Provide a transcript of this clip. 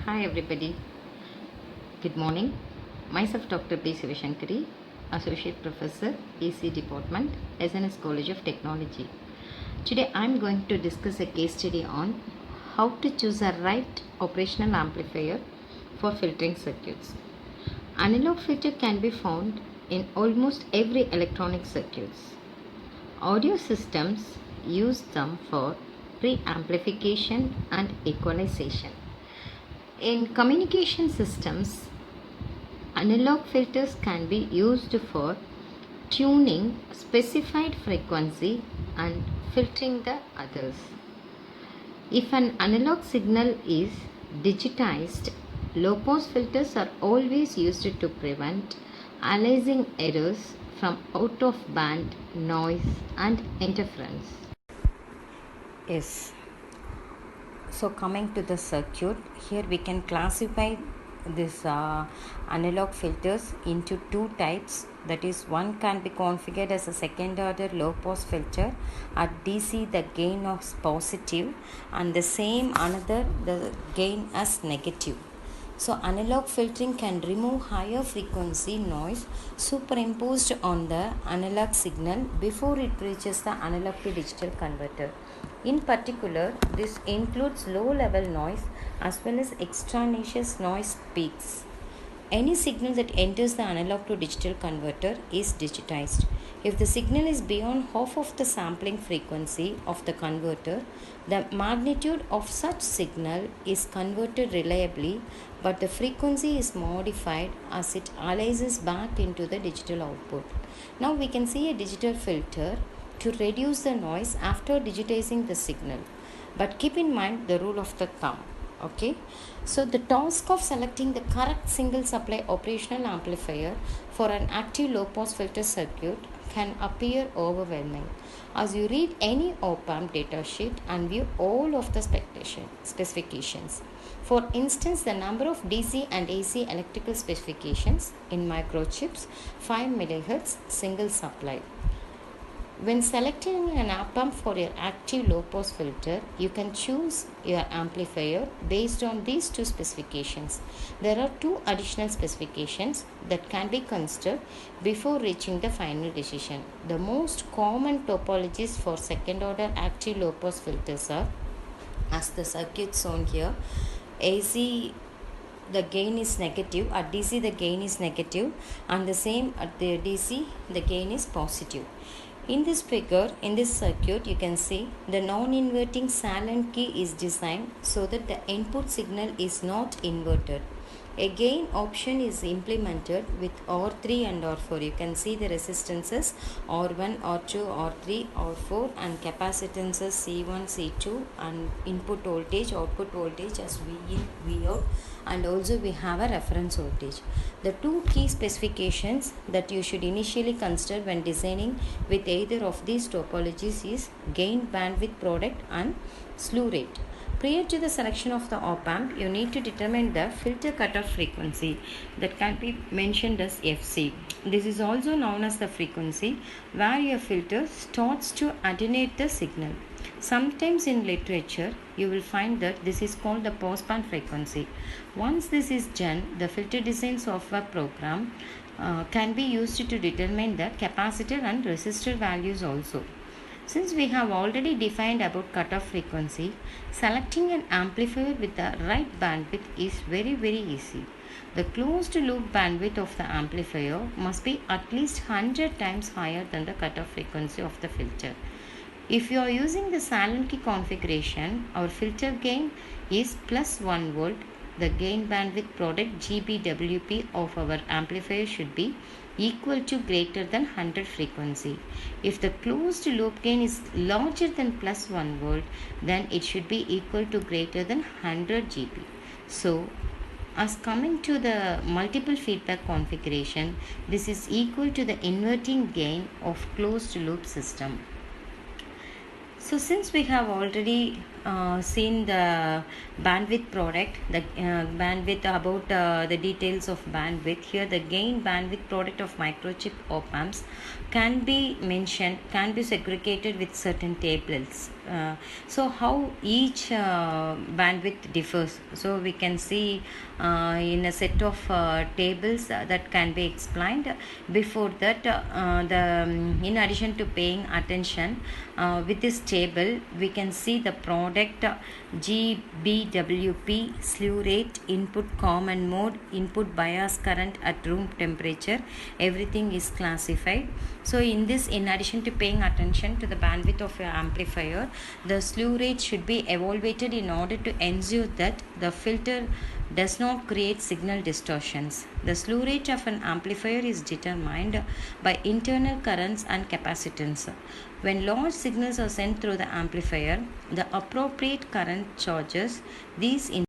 Hi everybody, good morning. Myself Dr. B. Sivashankari, Associate Professor, EC Department, SNS College of Technology. Today I am going to discuss a case study on how to choose a right operational amplifier for filtering circuits. Analog filter can be found in almost every electronic circuits. Audio systems use them for pre-amplification and equalization. In communication systems, analog filters can be used for tuning specified frequency and filtering the others. If an analog signal is digitized, low pass filters are always used to prevent aliasing errors from out of band noise and interference. Yes. So coming to the circuit, here we can classify this analog filters into two types. That is, one can be configured as a second order low pass filter. At DC the gain is positive and the same another the gain as negative. So analog filtering can remove higher frequency noise superimposed on the analog signal before it reaches the analog to digital converter. In particular, this includes low-level noise as well as extraneous noise peaks. Any signal that enters the analog to digital converter is digitized. If the signal is beyond half of the sampling frequency of the converter, the magnitude of such signal is converted reliably, but the frequency is modified as it aliases back into the digital output. Now we can see a digital filter to reduce the noise after digitizing the signal, but keep in mind the rule of the thumb. Okay, so the task of selecting the correct single supply operational amplifier for an active low pass filter circuit can appear overwhelming as you read any op-amp datasheet and view all of the specifications. For instance, the number of DC and AC electrical specifications in microchips, 5 MHz single supply. When selecting an op-amp for your active low-pass filter, you can choose your amplifier based on these two specifications. There are two additional specifications that can be considered before reaching the final decision. The most common topologies for second-order active low-pass filters are, as the circuit shown here, AC the gain is negative, at DC the gain is negative, and the same at the DC the gain is positive. In this figure, in this circuit, you can see the non-inverting silent key is designed so that the input signal is not inverted. A gain option is implemented with R3 and R4. You can see the resistances R1, R2, R3, R4 and capacitances C1, C2 and input voltage, output voltage as V in, V out, and also we have a reference voltage. The two key specifications that you should initially consider when designing with either of these topologies is gain bandwidth product and slew rate. Prior to the selection of the op-amp, you need to determine the filter cutoff frequency that can be mentioned as FC. This is also known as the frequency where your filter starts to attenuate the signal. Sometimes in literature, you will find that this is called the passband frequency. Once this is done, the filter design software program can be used to determine the capacitor and resistor values also. Since we have already defined about cutoff frequency, selecting an amplifier with the right bandwidth is very easy. The closed loop bandwidth of the amplifier must be at least 100 times higher than the cutoff frequency of the filter. If you are using the silent key configuration, our filter gain is plus 1 volt. The gain bandwidth product GBWP of our amplifier should be equal to greater than 100 frequency. If the closed loop gain is larger than plus 1 volt, then it should be equal to greater than 100 GB. So, as coming to the multiple feedback configuration, this is equal to the inverting gain of closed loop system. So since we have already seen the bandwidth product, the bandwidth about the details of bandwidth. Here the gain bandwidth product of microchip op-amps can be mentioned, can be segregated with certain tables. So how each bandwidth differs, so we can see in a set of tables that can be explained. Before that, in addition to paying attention with this table, we can see the product GBWP, slew rate, input common mode, input bias current at room temperature, everything is classified. So in this, in addition to paying attention to the bandwidth of your amplifier, the slew rate should be evaluated in order to ensure that the filter does not create signal distortions. The slew rate of an amplifier is determined by internal currents and capacitance. When large signals are sent through the amplifier, the appropriate current charges these